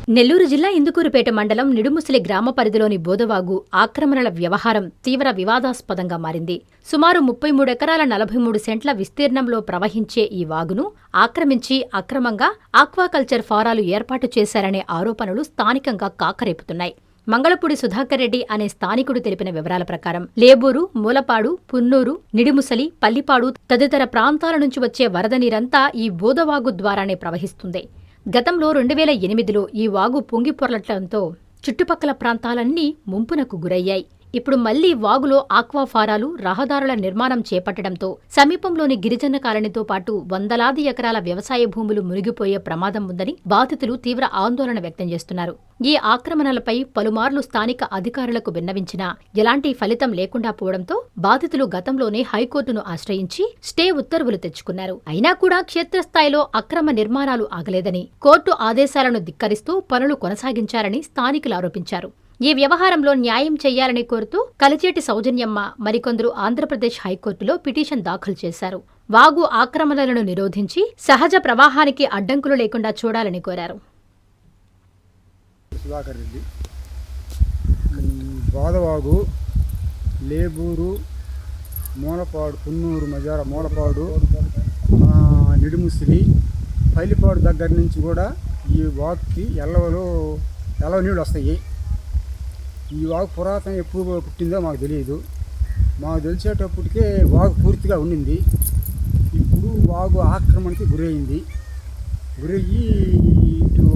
నెల్లూరు జిల్లా ఇందుకూరుపేట మండలం నిడుముసలి గ్రామ పరిధిలోని బోదవాగు ఆక్రమణల వ్యవహారం తీవ్ర వివాదాస్పదంగా మారింది. సుమారు 33 ఎకరాల 43 సెంట్ల విస్తీర్ణంలో ప్రవహించే ఈ వాగును ఆక్రమించి అక్రమంగా ఆక్వాకల్చర్ ఫారాలు ఏర్పాటు చేశారనే ఆరోపణలు స్థానికంగా కాకరేపుతున్నాయి. మంగళపూడి సుధాకర్ రెడ్డి అనే స్థానికుడు తెలిపిన వివరాల ప్రకారం లేబూరు, మూలపాడు, పున్నూరు, నిడిముసలి, పల్లిపాడు తదితర ప్రాంతాల నుంచి వచ్చే వరద నీరంతా ఈ బోదవాగు ద్వారానే ప్రవహిస్తుంది. గతంలో 2008లో ఈ వాగు పొంగిపొర్లటంతో చుట్టుపక్కల ప్రాంతాలన్నీ ముంపునకు గురయ్యాయి. ఇప్పుడు మళ్లీ వాగులో ఆక్వాఫారాలు, రహదారుల నిర్మాణం చేపట్టడంతో సమీపంలోని గిరిజన కాలనీతో పాటు వందలాది ఎకరాల వ్యవసాయ భూములు మునిగిపోయే ప్రమాదం ఉందని బాధితులు తీవ్ర ఆందోళన వ్యక్తం చేస్తున్నారు. ఈ ఆక్రమణలపై పలుమార్లు స్థానిక అధికారులకు విన్నవించినా ఎలాంటి ఫలితం లేకుండా పోవడంతో బాధితులు గతంలోనే హైకోర్టును ఆశ్రయించి స్టే ఉత్తర్వులు తెచ్చుకున్నారు. అయినా కూడా క్షేత్రస్థాయిలో అక్రమ నిర్మాణాలు ఆగలేదని, కోర్టు ఆదేశాలను ధిక్కరిస్తూ పనులు కొనసాగించారని స్థానికులు ఆరోపించారు. ఈ వ్యవహారంలో న్యాయం చేయాలని కోరుతూ కలిచేటి సౌజన్యమ్మ మరికొందరు ఆంధ్రప్రదేశ్ హైకోర్టులో పిటిషన్ దాఖలు చేశారు. వాగు ఆక్రమణలను నిరోధించి సహజ ప్రవాహానికి అడ్డంకులు లేకుండా చూడాలని కోరారు. సుధాకర్ రెడ్డి, బోదవాగు, లేబూరు, మూలపాడు, పున్నూరు, మజార, మూలపాడు, నిడుముసిలి, పల్లిపాడు దగ్గర నుంచి కూడా ఈ వాగుకి ఎల్లవ నీళ్ళు వస్తాయి. ఈ వాగు పురాతన ఎప్పుడు పుట్టిందో మాకు తెలియదు. మాకు తెలిసేటప్పటికే వాగు పూర్తిగా ఉండింది. ఇప్పుడు వాగు ఆక్రమణకి గురయ్యింది. గురయ్యి ఇటు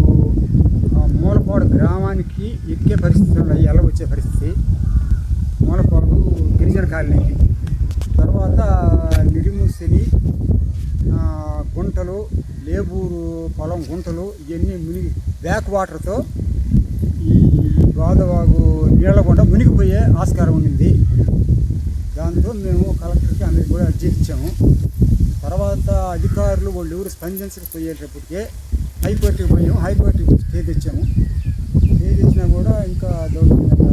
మూలపాడు గ్రామానికి ఎక్కే పరిస్థితులు ఎలా వచ్చే పరిస్థితి, మూలపాడు గిరిజన కాలనీకి, తర్వాత నిడిముసలి గుంటలు, లేబూరు పొలం గుంటలు ఇవన్నీ మునిగి బ్యాక్ వాటర్తో ఈ గోదావాగు నీళ్ళ గుండా మునిగిపోయే ఆస్కారం ఉండింది. దాంతో మేము కలెక్టర్కి అందరికి కూడా అర్జీ ఇచ్చాము. తర్వాత అధికారులు వాళ్ళు ఎవరు స్పందించకపోయేటప్పటికే హైకోర్టుకి పోయాము. హైకోర్టుకి స్టే తెచ్చాము. స్టే తెచ్చినా కూడా ఇంకా దౌర్జన్యంగా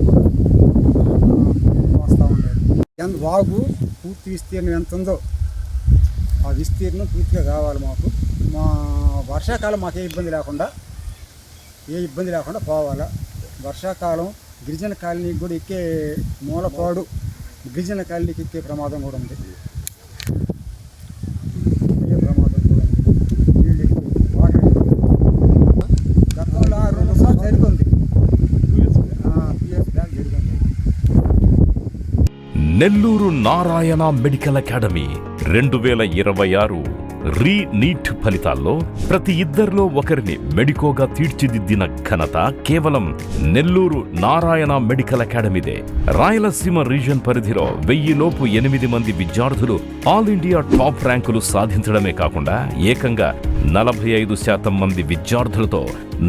వస్తూ ఉండేది. వాగు పూర్తి విస్తీర్ణం ఎంత ఉందో ఆ విస్తీర్ణం పూర్తిగా కావాలి మాకు. మా వర్షాకాలం మాకు ఏ ఇబ్బంది లేకుండా పోవాలా. వర్షాకాలం గిరిజన కాలనీకి కూడా ఎక్కే, మూలపాడు గిరిజన కాలనీకి ఎక్కే ప్రమాదం కూడా ఉంది. గతంలో 2 సార్లు జరిగింది. నెల్లూరు నారాయణ మెడికల్ అకాడమీ 2026 రీ-నీట్ ఫలితాల్లో ప్రతి ఇద్దరిలో ఒకరిని మెడికోగా తీర్చిదిద్దిన ఘనత కేవలం నెల్లూరు నారాయణ మెడికల్ అకాడమీదే. రాయలసీమ రీజన్ పరిధిలో 1000 లోపు 8 మంది విద్యార్థులు ఆల్ ఇండియా టాప్ ర్యాంకులు సాధించడమే కాకుండా ఏకంగా 45% మంది విద్యార్థులతో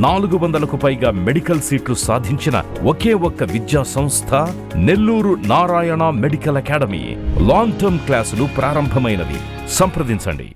400కు పైగా మెడికల్ సీట్లు సాధించిన ఒకే ఒక్క విద్యా సంస్థ Nellore Narayana medical academy. Long term క్లాసులు ప్రారంభమైనవి. సంప్రదించండి.